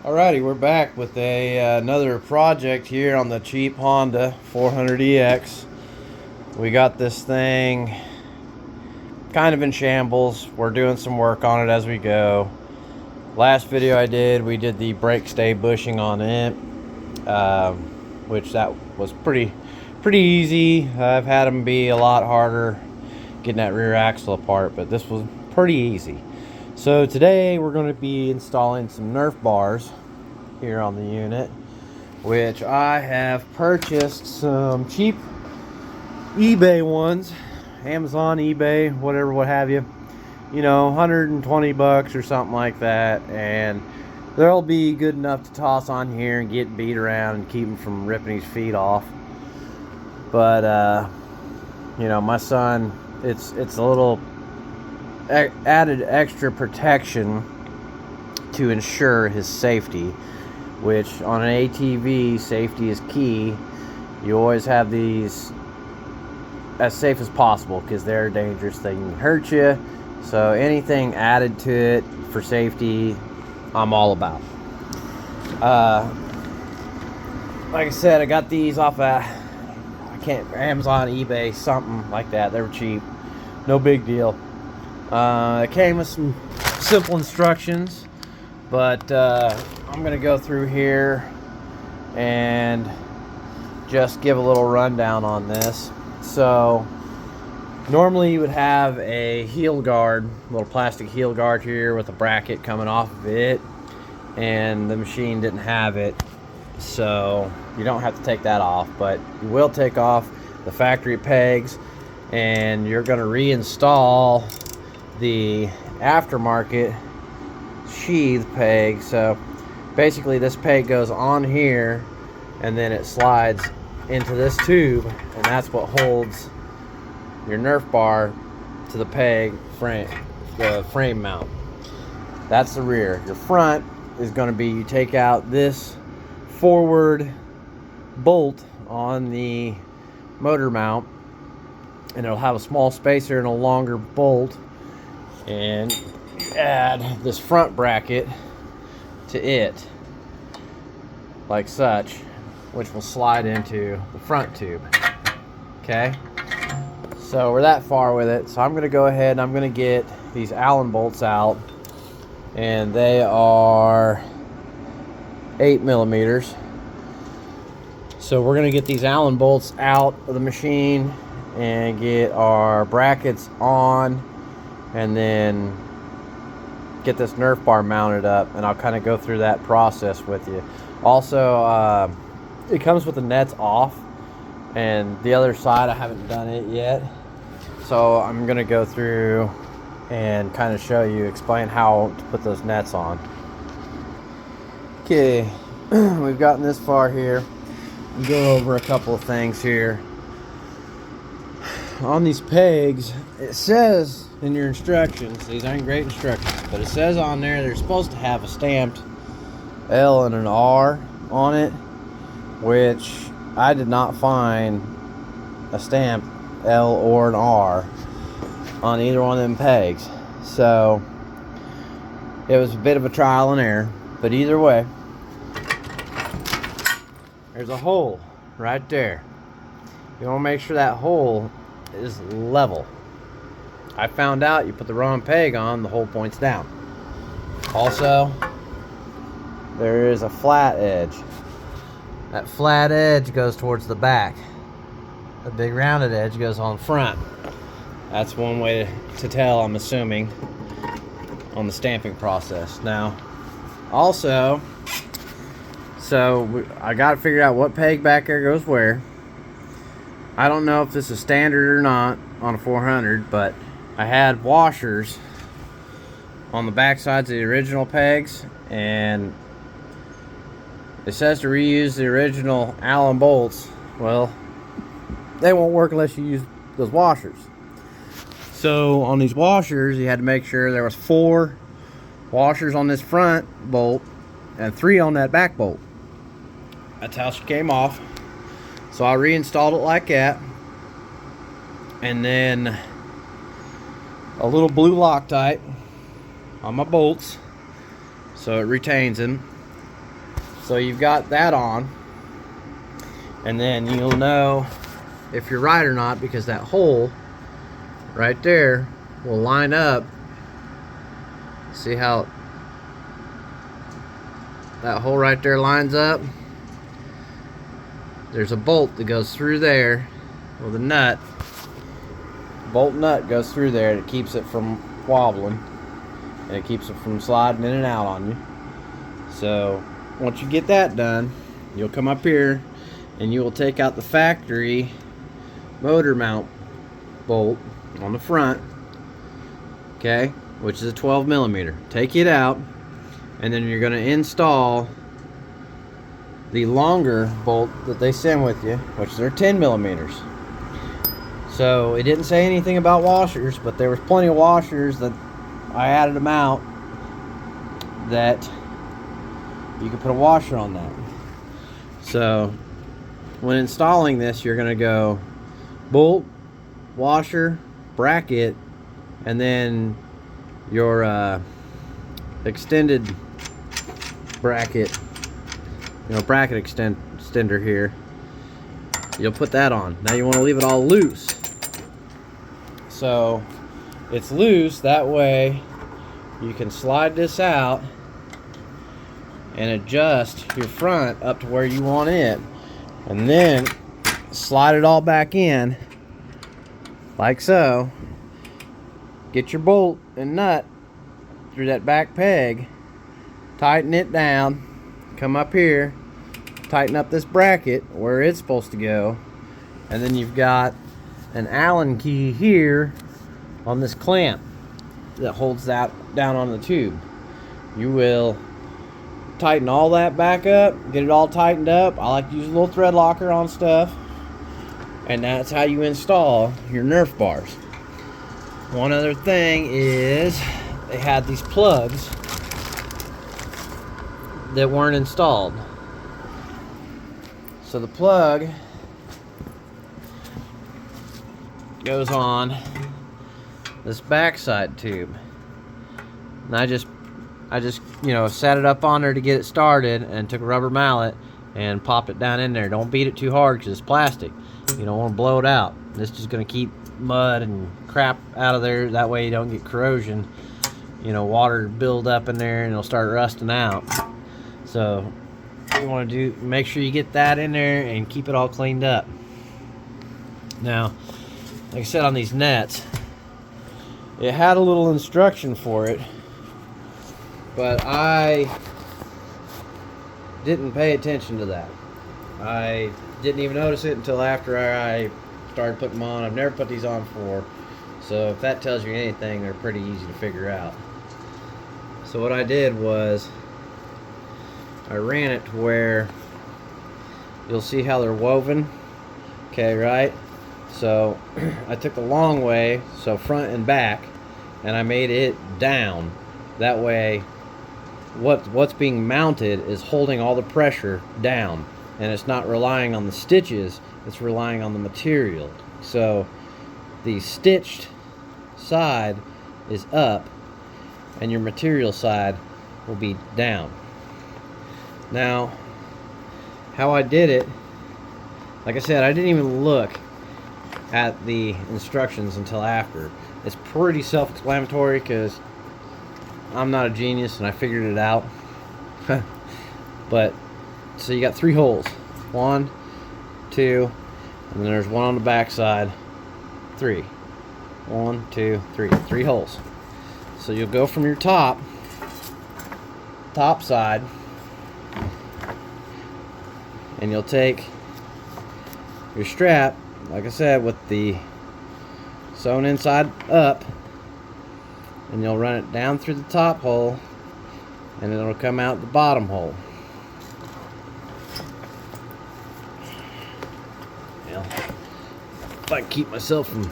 Alrighty, we're back with another project here on the cheap Honda 400EX. We got this thing kind of in shambles. We're doing some work on it as we go. Last video we did the brake stay bushing on it, which that was pretty easy. I've had them be a lot harder getting that rear axle apart, but this was pretty easy. So today we're going to be installing some Nerf bars here on the unit, which I have purchased some cheap eBay ones, Amazon, eBay, whatever, what have you. You know, 120 bucks or something like that, and they'll be good enough to toss on here and get beat around and keep him from ripping his feet off. But you know, my son, it's a little added extra protection to ensure his safety, which on an ATV, safety is key. You always have these as safe as possible because they're dangerous. They can hurt you, so anything added to it for safety, I'm all about. Like I said, I got these off of Amazon, eBay, something like that. They were cheap, no big deal. It came with some simple instructions, but I'm gonna go through here and just give a little rundown on this. So normally you would have a heel guard, a little plastic heel guard here with a bracket coming off of it, and the machine didn't have it, so you don't have to take that off, but you will take off the factory pegs, and you're going to reinstall the aftermarket sheath peg. So basically this peg goes on here and then it slides into this tube, and that's what holds your Nerf bar to the peg frame, the frame mount. That's the rear. Your front is going to be, you take out this forward bolt on the motor mount, and it'll have a small spacer and a longer bolt, and add this front bracket to it like such, which will slide into the front tube. Okay, so we're that far with it, so I'm going to go ahead and I'm going to get these Allen bolts out, and they are 8mm. So we're going to get these Allen bolts out of the machine and get our brackets on, and then get this Nerf bar mounted up, and I'll kind of go through that process with you. Also, it comes with the nets off, and the other side I haven't done it yet, so I'm going to go through and kind of show you, explain how to put those nets on. Okay, we've gotten this far here. Go over a couple of things here. On these pegs, it says in your instructions, these aren't great instructions, but it says on there they're supposed to have a stamped L and an R on it, which I did not find a stamped L or an R on either one of them pegs. So it was a bit of a trial and error, but either way, there's a hole right there. You want to make sure that hole is level. I found out you put the wrong peg on, the hole points down. Also, there is a flat edge. That flat edge goes towards the back. The big rounded edge goes on front. That's one way to tell, I'm assuming, on the stamping process. Now, also, so I got to figure out what peg back there goes where. I don't know if this is standard or not on a 400, but I had washers on the back sides of the original pegs, and it says to reuse the original Allen bolts. Well, they won't work unless you use those washers. So on these washers, you had to make sure there was 4 washers on this front bolt and 3 on that back bolt. That's how she came off. So I reinstalled it like that, and then a little blue Loctite on my bolts so it retains them, So you've got that on, and then you'll know if you're right or not, because that hole right there will line up. See how that hole right there lines up? There's a bolt that goes through there with a nut. Bolt nut goes through there, and it keeps it from wobbling, and it keeps it from sliding in and out on you. So once you get that done, you'll come up here and you will take out the factory motor mount bolt on the front, okay, which is a 12 millimeter. Take it out, and then you're going to install the longer bolt that they send with you, which are 10 millimeters. So it didn't say anything about washers, but there was plenty of washers that I added them out that you could put a washer on that. So when installing this, you're going to go bolt, washer, bracket, and then your extended bracket, bracket extender here. You'll put that on. Now you want to leave it all loose. So it's loose, that way you can slide this out and adjust your front up to where you want it, and then slide it all back in like so. Get your bolt and nut through that back peg, tighten it down, come up here, tighten up this bracket where it's supposed to go, and then you've got an Allen key here on this clamp that holds that down on the tube. You will tighten all that back up, get it all tightened up. I like to use a little thread locker on stuff, and that's how you install your Nerf bars. One other thing is they had these plugs that weren't installed. So the plug goes on this backside tube, and I just set it up on there to get it started, and took a rubber mallet and popped it down in there. Don't beat it too hard because it's plastic. You don't want to blow it out. This is going to keep mud and crap out of there, that way you don't get corrosion, water build up in there and it'll start rusting out. So you want to make sure you get that in there and keep it all cleaned up. Now, like I said, on these nets, it had a little instruction for it, but I didn't pay attention to that. I didn't even notice it until after I started putting them on. I've never put these on before, so if that tells you anything, they're pretty easy to figure out. So what I did was I ran it to where you'll see how they're woven. Okay, right? So I took the long way, so front and back, and I made it down. That way what's being mounted is holding all the pressure down, and it's not relying on the stitches, it's relying on the material. So the stitched side is up and your material side will be down. Now, how I did it, like I said, I didn't even look at the instructions until after. It's pretty self-explanatory because I'm not a genius and I figured it out. But so you got 3 holes, 1, 2, and then there's one on the back side, 3. 1, 2, 3, 3 holes. So you'll go from your top side, and you'll take your strap, like I said, with the sewn inside up, and you'll run it down through the top hole, and it'll come out the bottom hole. Now, if I can keep myself from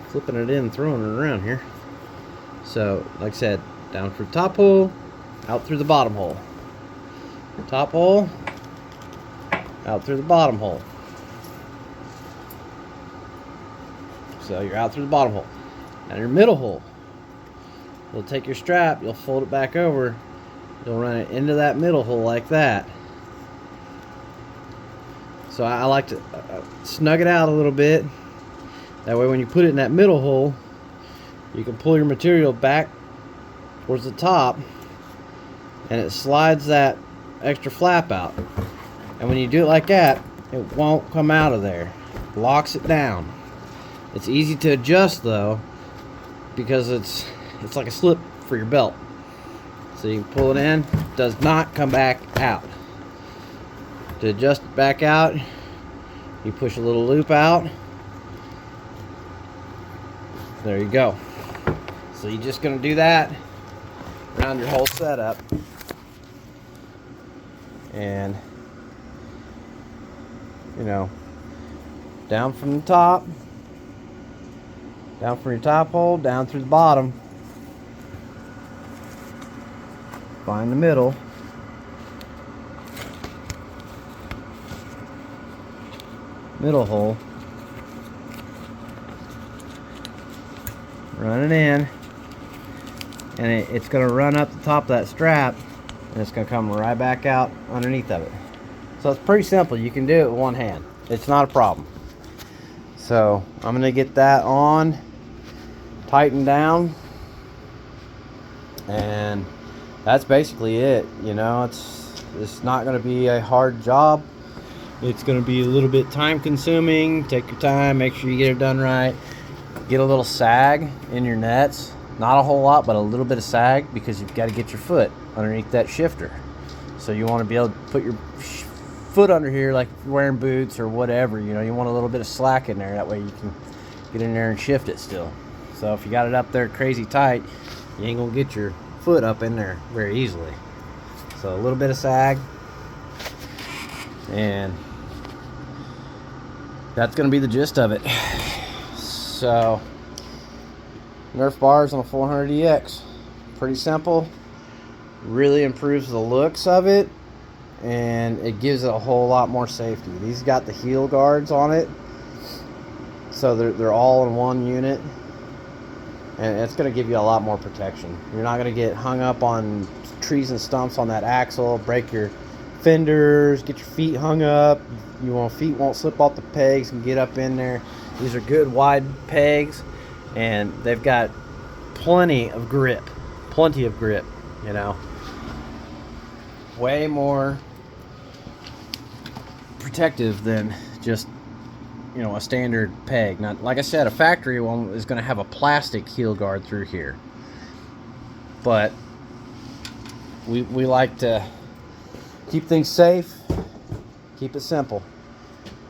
flipping it in and throwing it around here. So, like I said, down through the top hole, out through the bottom hole. Top hole, out through the bottom hole. So you're out through the bottom hole. Now your middle hole, you'll take your strap, you'll fold it back over, You'll run it into that middle hole like that. So I like to snug it out a little bit. That way when you put it in that middle hole, you can pull your material back towards the top and it slides that extra flap out. And when you do it like that, it won't come out of there. It locks it down. It's easy to adjust though, because it's like a slip for your belt. So you can pull it in, it does not come back out. To adjust it back out, you push a little loop out. There you go. So you're just gonna do that around your whole setup. And you know, down from the top, down from your top hole, down through the bottom. Find the middle. Middle hole. Run it in. And it's going to run up the top of that strap. And it's going to come right back out underneath of it. So it's pretty simple. You can do it with one hand. It's not a problem. So I'm going to get that on, tightened down, and that's basically it. You know, it's not going to be a hard job. It's going to be a little bit time consuming. Take your time, make sure you get it done right. Get a little sag in your nets. Not a whole lot, but a little bit of sag, because you've got to get your foot underneath that shifter. So you want to be able to put your foot under here like you're wearing boots or whatever. You know, you want a little bit of slack in there. That way you can get in there and shift it still. So if you got it up there crazy tight, you ain't going to get your foot up in there very easily. So a little bit of sag. And that's going to be the gist of it. So Nerf bars on a 400EX. Pretty simple. Really improves the looks of it, and it gives it a whole lot more safety. These got the heel guards on it, so they're all in one unit, and it's going to give you a lot more protection. You're not going to get hung up on trees and stumps on that axle, break your fenders, get your feet hung up. Feet won't slip off the pegs and get up in there. These are good wide pegs, and they've got plenty of grip, you know. Way more protective than just, you know, a standard peg. Now, like I said, a factory one is going to have a plastic heel guard through here, but we like to keep things safe, keep it simple.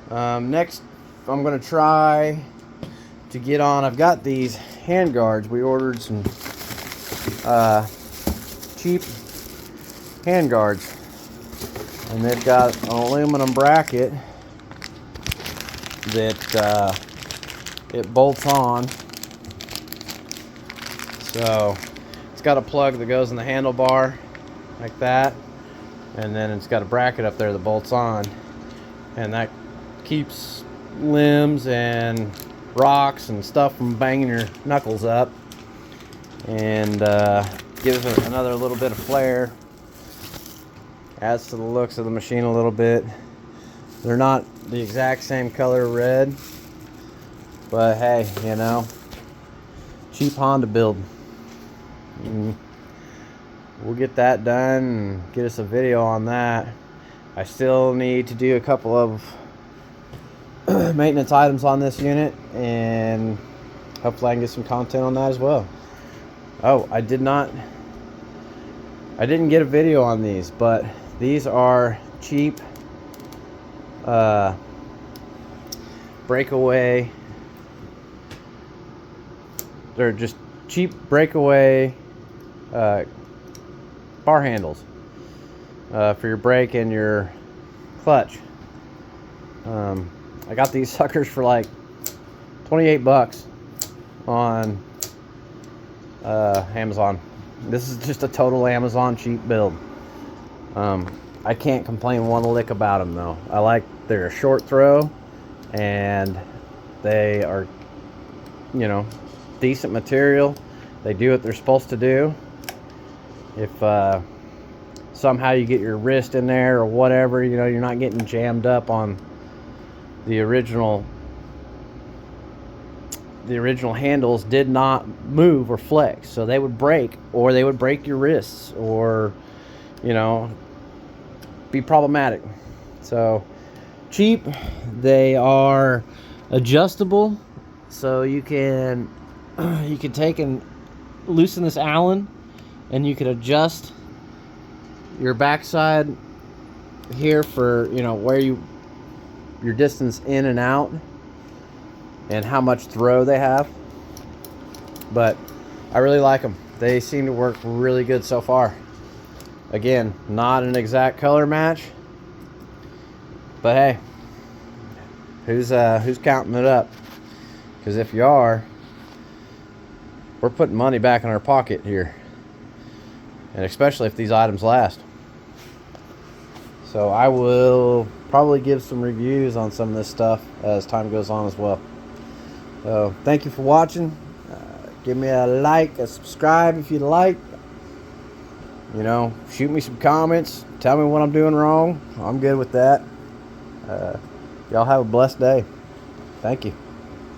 Next, I'm going to try to get on. I've got these hand guards. We ordered some cheap hand guards, and they've got an aluminum bracket that it bolts on. So it's got a plug that goes in the handlebar like that, and then it's got a bracket up there that bolts on, and that keeps limbs and rocks and stuff from banging your knuckles up, and gives it another little bit of flair. Adds to the looks of the machine a little bit. They're not the exact same color red, but hey, you know, cheap Honda build. We'll get that done and get us a video on that. I still need to do a couple of maintenance items on this unit, and hopefully I can get some content on that as well. Oh, I didn't get a video on these, but these are cheap breakaway. They're just cheap breakaway bar handles for your brake and your clutch. I got these suckers for like 28 bucks on Amazon. This is just a total Amazon cheap build. I can't complain one lick about them though. They're a short throw, and they are, you know, decent material. They do what they're supposed to do. If somehow you get your wrist in there or whatever, you know, you're not getting jammed up on the original handles did not move or flex, so they would break, or they would break your wrists, or, you know, be problematic. So cheap. They are adjustable, so you can take and loosen this Allen, and you can adjust your backside here for, you know, where your distance in and out and how much throw they have. But I really like them. They seem to work really good so far. Again, not an exact color match, but hey, who's counting it up? Because if you are, we're putting money back in our pocket here, and especially if these items last. So I will probably give some reviews on some of this stuff as time goes on as well. So thank you for watching. Give me a like, a subscribe if you like. You know, shoot me some comments. Tell me what I'm doing wrong. I'm good with that. Y'all have a blessed day. Thank you.